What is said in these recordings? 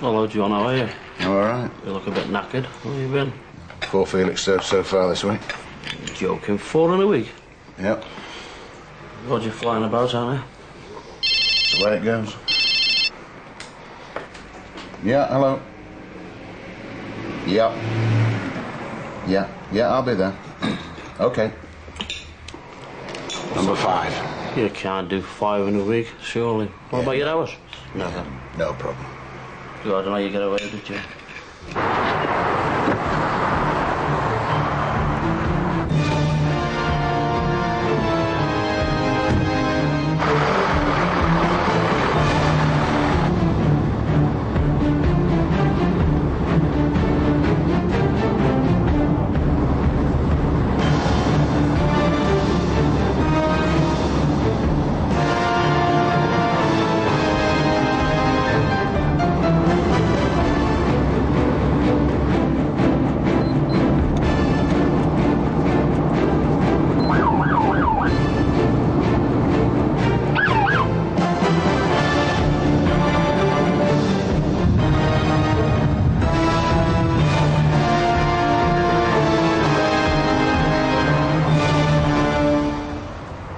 Hello, John, how are you? All right. You look a bit knackered. Where you been? Poor Felix so far this week. You're joking, 4 in a week? Yep. What you flying about, aren't you? That's the way it goes. Yeah, hello. Yep. Yeah, I'll be there. Okay. Number 5. You can't do 5 in a week, surely. What about your hours? Never. No problem. I don't know how you get away with it, you.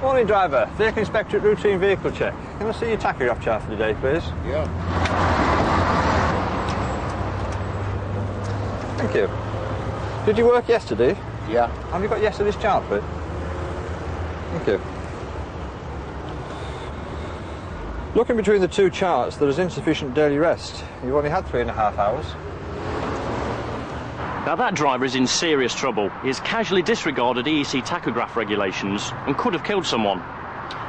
Morning, driver. Vehicle inspector at routine vehicle check. Can I see your tachograph chart for the day, please? Yeah. Thank you. Did you work yesterday? Yeah. Have you got yesterday's chart, please? Thank you. Looking between the two charts, there is insufficient daily rest. You've only had 3.5 hours. Now that driver is in serious trouble. He has casually disregarded EEC tachograph regulations and could have killed someone.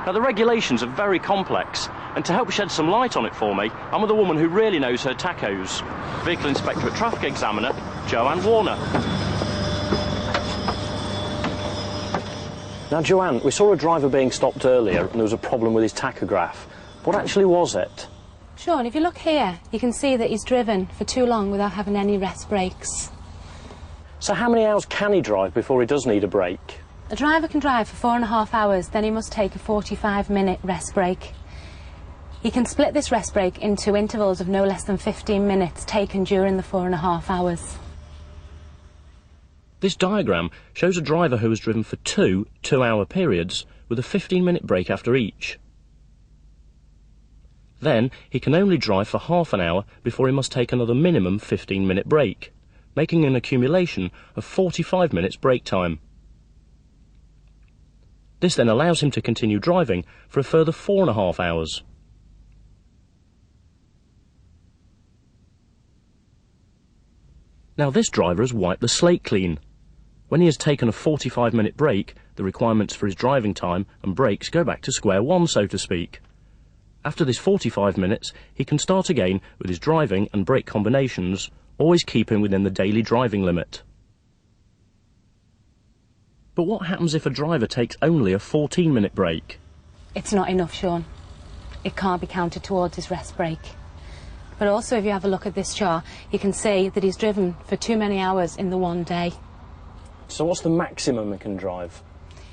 Now the regulations are very complex, and to help shed some light on it for me, I'm with a woman who really knows her tachos. Vehicle Inspector at Traffic Examiner, Joanne Warner. Now Joanne, we saw a driver being stopped earlier and there was a problem with his tachograph. What actually was it? Sean, if you look here, you can see that he's driven for too long without having any rest breaks. So how many hours can he drive before he does need a break? A driver can drive for 4.5 hours, then he must take a 45-minute rest break. He can split this rest break into intervals of no less than 15 minutes taken during the 4.5 hours. This diagram shows a driver who has driven for 2 two-hour periods with a 15-minute break after each. Then he can only drive for half an hour before he must take another minimum 15-minute break, making an accumulation of 45 minutes break time. This then allows him to continue driving for a further 4.5 hours. Now this driver has wiped the slate clean. When he has taken a 45-minute break, the requirements for his driving time and breaks go back to square one, so to speak. After this 45 minutes, he can start again with his driving and brake combinations, always keeping within the daily driving limit. But what happens if a driver takes only a 14-minute break? It's not enough, Sean. It can't be counted towards his rest break. But also, if you have a look at this chart, you can see that he's driven for too many hours in the one day. So what's the maximum he can drive?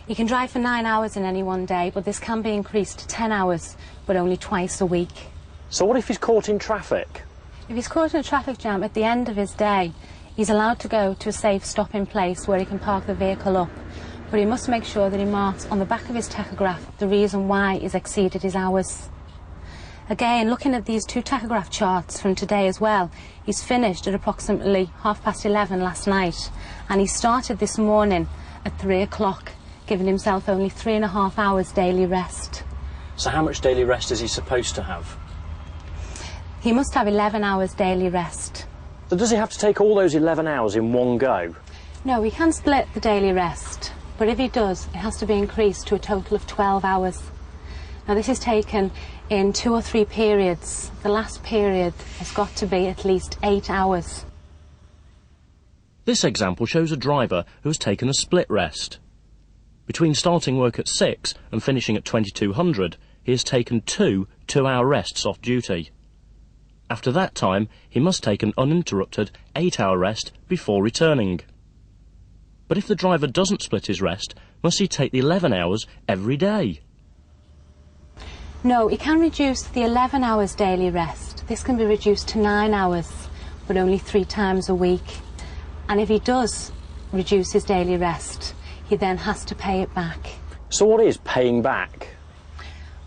He can drive for 9 hours in any one day, but this can be increased to 10 hours, but only twice a week. So what if he's caught in traffic? If he's caught in a traffic jam at the end of his day, he's allowed to go to a safe stopping place where he can park the vehicle up, but he must make sure that he marks on the back of his tachograph the reason why he's exceeded his hours. Again, looking at these two tachograph charts from today as well, he's finished at approximately 11:30 last night, and he started this morning at 3 o'clock, giving himself only 3.5 hours daily rest. So how much daily rest is he supposed to have? He must have 11 hours daily rest. So does he have to take all those 11 hours in one go? No, he can split the daily rest, but if he does, it has to be increased to a total of 12 hours. Now this is taken in 2 or 3 periods. The last period has got to be at least 8 hours. This example shows a driver who has taken a split rest. Between starting work at 6 and finishing at 2200, he has taken 2 two-hour rests off duty. After that time, he must take an uninterrupted 8-hour rest before returning. But if the driver doesn't split his rest, must he take the 11 hours every day? No, he can reduce the 11 hours daily rest, this can be reduced to 9 hours, but only 3 times a week. And if he does reduce his daily rest, he then has to pay it back. So what is paying back?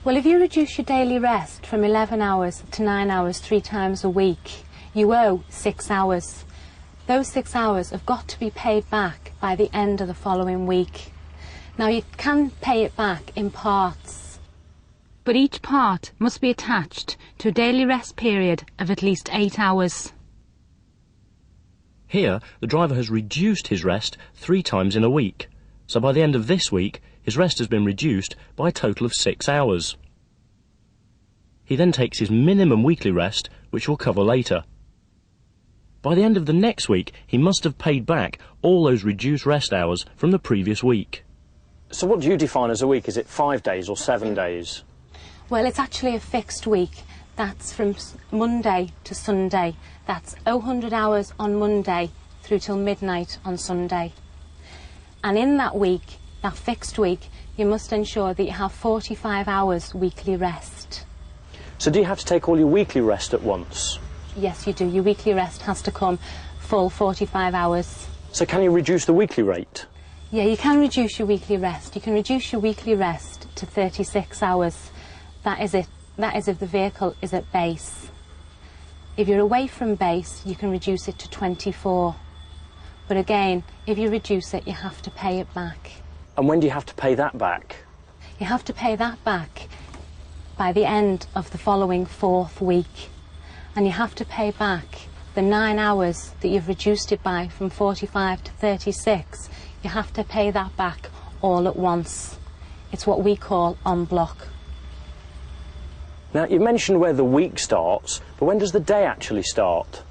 Well, if you reduce your daily rest from 11 hours to 9 hours 3 times a week, you owe 6 hours. Those 6 hours have got to be paid back by the end of the following week. Now, you can pay it back in parts, but each part must be attached to a daily rest period of at least 8 hours. Here, the driver has reduced his rest 3 times in a week. So by the end of this week, his rest has been reduced by a total of 6 hours. He then takes his minimum weekly rest, which we'll cover later. By the end of the next week, he must have paid back all those reduced rest hours from the previous week. So what do you define as a week? Is it 5 days or 7 days? Well, it's actually a fixed week. That's from Monday to Sunday. That's 100 hours on Monday through till midnight on Sunday. And in that week, that fixed week, you must ensure that you have 45 hours weekly rest. So do you have to take all your weekly rest at once? Yes, you do. Your weekly rest has to come full 45 hours. So can you reduce the weekly rate? Yeah, you can reduce your weekly rest. You can reduce your weekly rest to 36 hours. That is it. That is if the vehicle is at base. If you're away from base, you can reduce it to 24. But again, if you reduce it, you have to pay it back. And when do you have to pay that back? You have to pay that back by the end of the following 4th week. And you have to pay back the 9 hours that you've reduced it by from 45 to 36. You have to pay that back all at once. It's what we call en bloc. Now, you mentioned where the week starts, but when does the day actually start?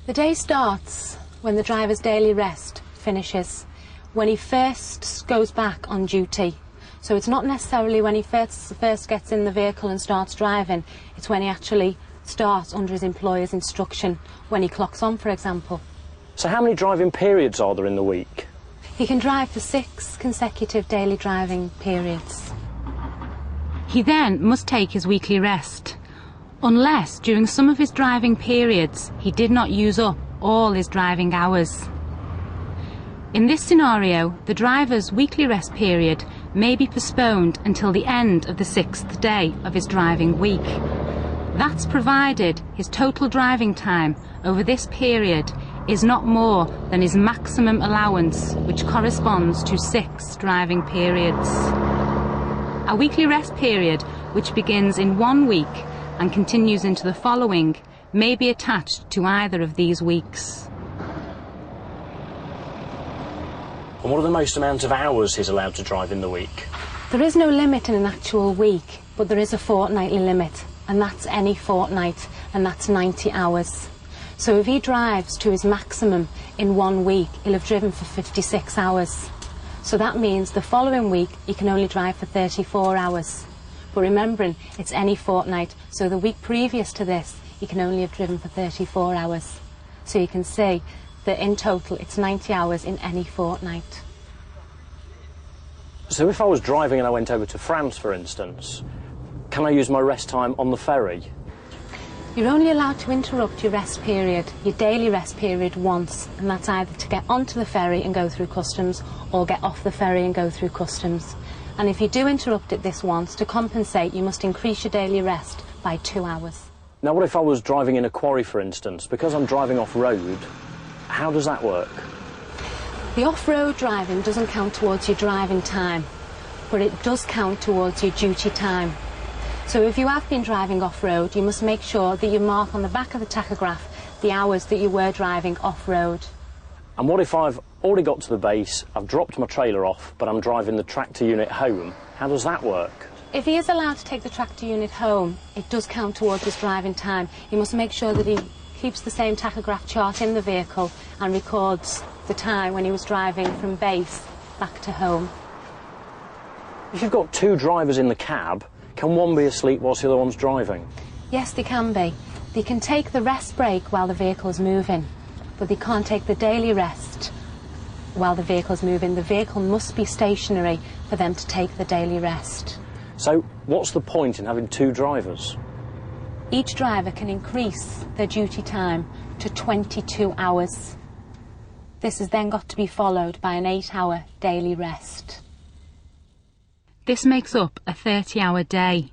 The day starts when the driver's daily rest finishes, when he first goes back on duty. So it's not necessarily when he first gets in the vehicle and starts driving, it's when he actually starts under his employer's instruction, when he clocks on, for example. So how many driving periods are there in the week? He can drive for 6 consecutive daily driving periods. He then must take his weekly rest, unless during some of his driving periods he did not use up all his driving hours. In this scenario, the driver's weekly rest period may be postponed until the end of the 6th day of his driving week. That's provided his total driving time over this period is not more than his maximum allowance, which corresponds to 6 driving periods. A weekly rest period, which begins in 1 week and continues into the following, may be attached to either of these weeks. And what are the most amount of hours he's allowed to drive in the week? There is no limit in an actual week, but there is a fortnightly limit, and that's any fortnight, and that's 90 hours. So if he drives to his maximum in 1 week, he'll have driven for 56 hours. So that means the following week he can only drive for 34 hours. But remembering, it's any fortnight, so the week previous to this, he can only have driven for 34 hours. So you can see that in total it's 90 hours in any fortnight. So if I was driving and I went over to France, for instance, can I use my rest time on the ferry? You're only allowed to interrupt your rest period, your daily rest period, once, and that's either to get onto the ferry and go through customs or get off the ferry and go through customs. And if you do interrupt it this once, to compensate, you must increase your daily rest by 2 hours. Now, what if I was driving in a quarry, for instance? Because I'm driving off-road, how does that work? The off-road driving doesn't count towards your driving time, but it does count towards your duty time. So if you have been driving off-road, you must make sure that you mark on the back of the tachograph the hours that you were driving off-road. And what if I've already got to the base, I've dropped my trailer off, but I'm driving the tractor unit home? How does that work? If he is allowed to take the tractor unit home, it does count towards his driving time. You must make sure that he keeps the same tachograph chart in the vehicle and records the time when he was driving from base back to home. If you've got 2 drivers in the cab, can one be asleep whilst the other one's driving? Yes, they can be. They can take the rest break while the vehicle's moving, but they can't take the daily rest while the vehicle's moving. The vehicle must be stationary for them to take the daily rest. So what's the point in having 2 drivers? Each driver can increase their duty time to 22 hours. This has then got to be followed by an 8-hour daily rest. This makes up a 30-hour day.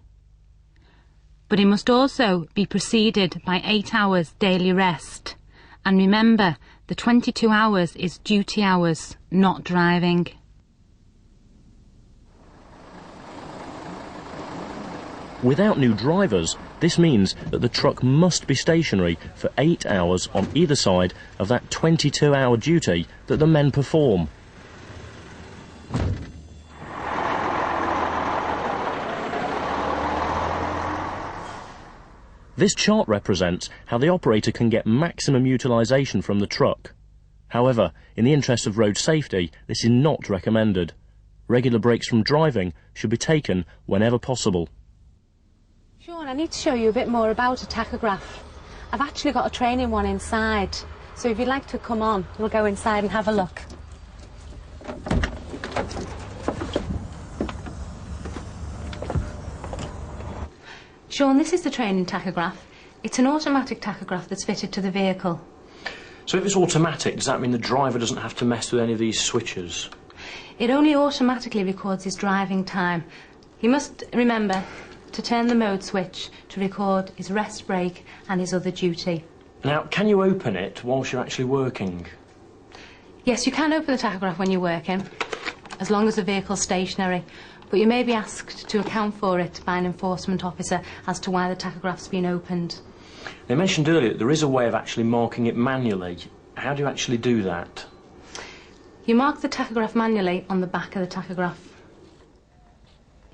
But it must also be preceded by 8 hours daily rest. And remember, the 22 hours is duty hours, not driving. Without new drivers, this means that the truck must be stationary for 8 hours on either side of that 22-hour duty that the men perform. This chart represents how the operator can get maximum utilisation from the truck. However, in the interest of road safety, this is not recommended. Regular breaks from driving should be taken whenever possible. Sean, I need to show you a bit more about a tachograph. I've actually got a training one inside, so if you'd like to come on, we'll go inside and have a look. Sean, this is the training tachograph. It's an automatic tachograph that's fitted to the vehicle. So if it's automatic, does that mean the driver doesn't have to mess with any of these switches? It only automatically records his driving time. He must remember to turn the mode switch to record his rest break and his other duty. Now, can you open it whilst you're actually working? Yes, you can open the tachograph when you're working, as long as the vehicle's stationary. But you may be asked to account for it by an enforcement officer as to why the tachograph's been opened. They mentioned earlier that there is a way of actually marking it manually. How do you actually do that? You mark the tachograph manually on the back of the tachograph.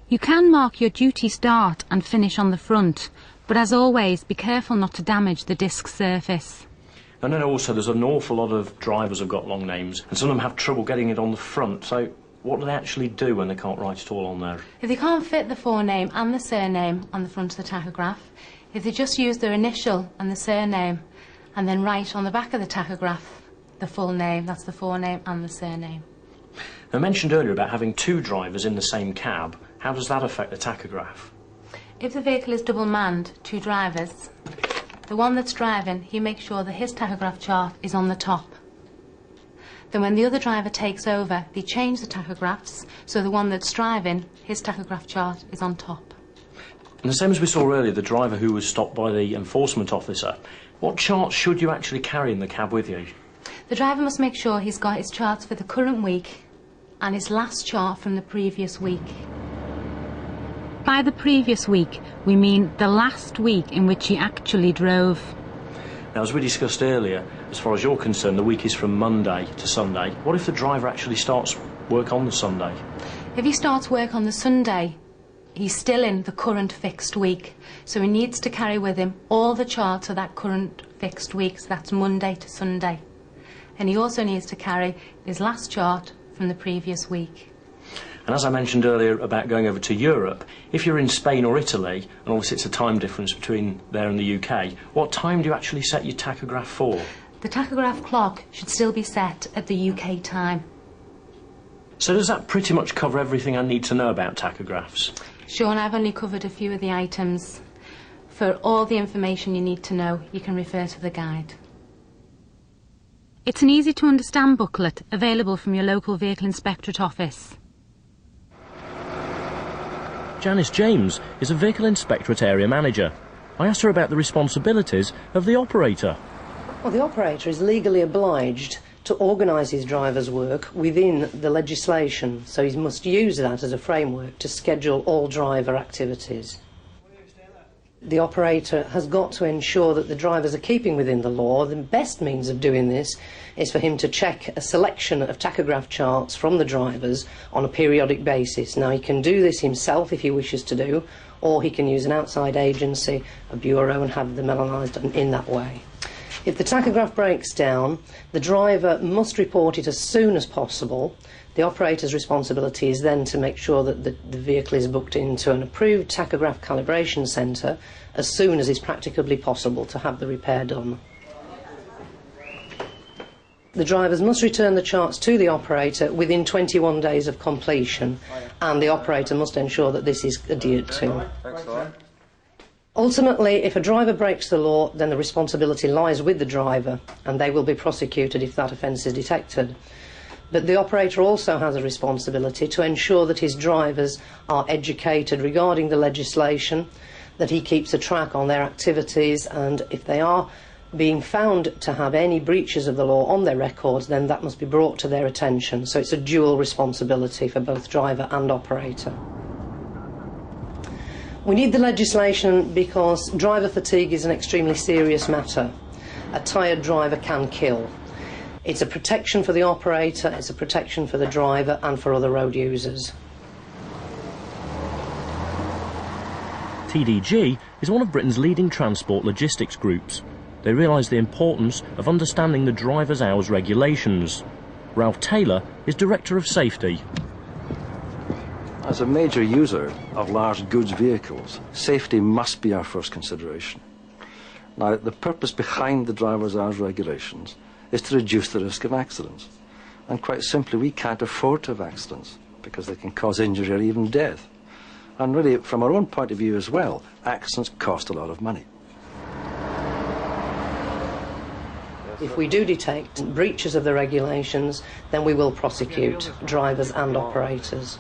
You can mark your duty start and finish on the front, but as always, be careful not to damage the disc surface. I know also there's an awful lot of drivers who've got long names, and some of them have trouble getting it on the front, so what do they actually do when they can't write it all on there? If they can't fit the forename and the surname on the front of the tachograph, if they just use their initial and the surname and then write on the back of the tachograph the full name, that's the forename and the surname. I mentioned earlier about having 2 drivers in the same cab. How does that affect the tachograph? If the vehicle is double manned, 2 drivers, the one that's driving, he makes sure that his tachograph chart is on the top. Then when the other driver takes over, they change the tachographs, so the one that's driving, his tachograph chart is on top. And the same as we saw earlier, the driver who was stopped by the enforcement officer, what charts should you actually carry in the cab with you? The driver must make sure he's got his charts for the current week and his last chart from the previous week. By the previous week, we mean the last week in which he actually drove. Now, as we discussed earlier, as far as you're concerned, the week is from Monday to Sunday. What if the driver actually starts work on the Sunday? If he starts work on the Sunday, he's still in the current fixed week. So he needs to carry with him all the charts of that current fixed week, so that's Monday to Sunday. And he also needs to carry his last chart from the previous week. And as I mentioned earlier about going over to Europe, if you're in Spain or Italy, and obviously it's a time difference between there and the UK, what time do you actually set your tachograph for? The tachograph clock should still be set at the UK time. So does that pretty much cover everything I need to know about tachographs? Sean, I've only covered a few of the items. For all the information you need to know, you can refer to the guide. It's an easy to understand booklet available from your local vehicle inspectorate office. Janice James is a vehicle inspectorate area manager. I asked her about the responsibilities of the operator. Well, the operator is legally obliged to organise his driver's work within the legislation, so he must use that as a framework to schedule all driver activities. The operator has got to ensure that the drivers are keeping within the law. The best means of doing this is for him to check a selection of tachograph charts from the drivers on a periodic basis. Now, he can do this himself if he wishes to do, or he can use an outside agency, a bureau, and have them analysed in that way. If the tachograph breaks down, the driver must report it as soon as possible. The operator's responsibility is then to make sure that the vehicle is booked into an approved tachograph calibration centre as soon as is practicably possible to have the repair done. The drivers must return the charts to the operator within 21 days of completion, and the operator must ensure that this is adhered to. Ultimately, if a driver breaks the law, then the responsibility lies with the driver, and they will be prosecuted if that offence is detected. But the operator also has a responsibility to ensure that his drivers are educated regarding the legislation, that he keeps a track on their activities, and if they are being found to have any breaches of the law on their records, then that must be brought to their attention. So it's a dual responsibility for both driver and operator. We need the legislation because driver fatigue is an extremely serious matter. A tired driver can kill. It's a protection for the operator, it's a protection for the driver and for other road users. TDG is one of Britain's leading transport logistics groups. They realise the importance of understanding the driver's hours regulations. Ralph Taylor is Director of Safety. As a major user of large goods vehicles, safety must be our first consideration. Now, the purpose behind the driver's hours regulations is to reduce the risk of accidents. And quite simply, we can't afford to have accidents because they can cause injury or even death. And really, from our own point of view as well, accidents cost a lot of money. If we do detect breaches of the regulations, then we will prosecute drivers and operators.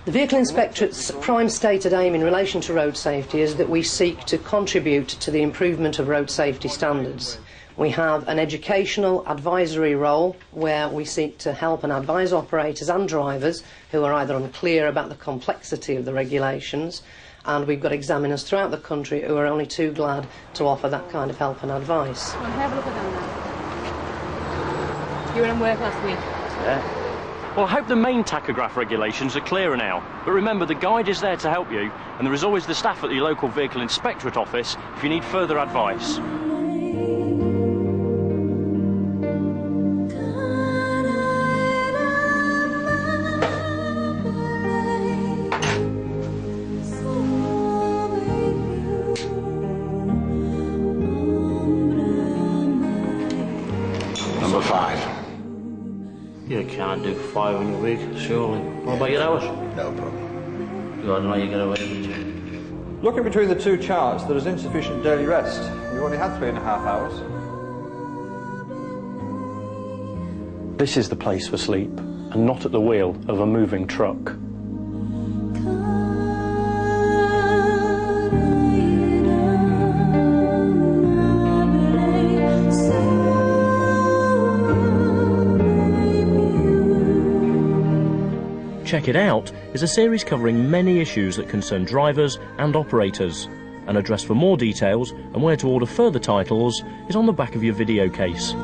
The Vehicle Inspectorate's prime stated aim in relation to road safety is that we seek to contribute to the improvement of road safety standards. We have an educational advisory role where we seek to help and advise operators and drivers who are either unclear about the complexity of the regulations, and we've got examiners throughout the country who are only too glad to offer that kind of help and advice. Well, have a look at them now. You were in work last week? Yeah. Well, I hope the main tachograph regulations are clearer now. But remember, the guide is there to help you, and there is always the staff at your local Vehicle Inspectorate office if you need further advice. Number 5. You can't do 5 in a week, surely. What about your hours? No problem. God, no, you get away with it. Looking between the two charts, there is insufficient daily rest. You've only had 3.5 hours. This is the place for sleep, and not at the wheel of a moving truck. Check It Out is a series covering many issues that concern drivers and operators. An address for more details and where to order further titles is on the back of your video case.